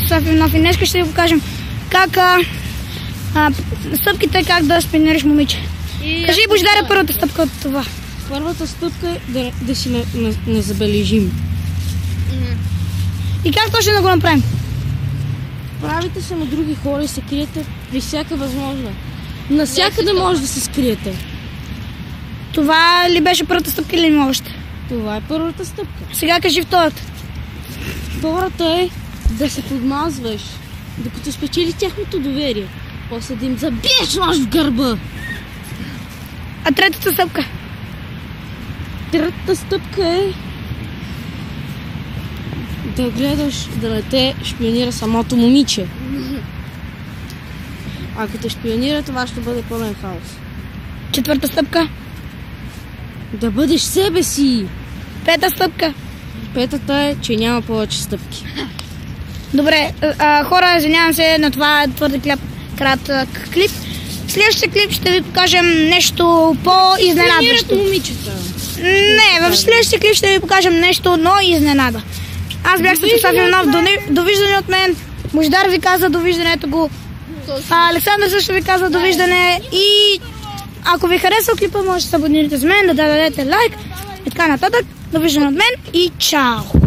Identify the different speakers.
Speaker 1: Състав Иванов и днес ще ви покажем как стъпките, как да спинираш момиче. Кажи, Божидаре, първата стъпка от това.
Speaker 2: Първата стъпка е да си незабележим.
Speaker 1: И как точно да го направим?
Speaker 2: Правите се на други хора и се криете при всяка възможна. Навсякъде може да се скриете.
Speaker 1: Това ли беше първата стъпка или има още?
Speaker 2: Това е първата стъпка.
Speaker 1: Сега кажи втората.
Speaker 2: Втората е да се подмазваш, докато спечели тяхното доверие. После да им забиеш нож в гърба.
Speaker 1: А третата стъпка?
Speaker 2: Третата стъпка е да гледаш да не те шпионира самото момиче. Ако те шпионира, това ще бъде пълен хаос.
Speaker 1: Четвърта стъпка?
Speaker 2: Да бъдеш себе си.
Speaker 1: Пета стъпка?
Speaker 2: Петата е, че няма повече стъпки.
Speaker 1: Добре, хора, извинявам се на това твърде кратък клип. В следващия клип ще ви покажем нещо по-изненадващо.
Speaker 2: Момичета.
Speaker 1: Не, в следващия клип ще ви покажем нещо, но изненада. Аз бях Състав Иванов. Довиждане от мен. Божидар ви каза довиждането го. Александър също ви каза довиждане. И ако ви харесва клипа, може да се абонирате с мен, да дадете лайк и така нататък. Довиждане от мен и чао!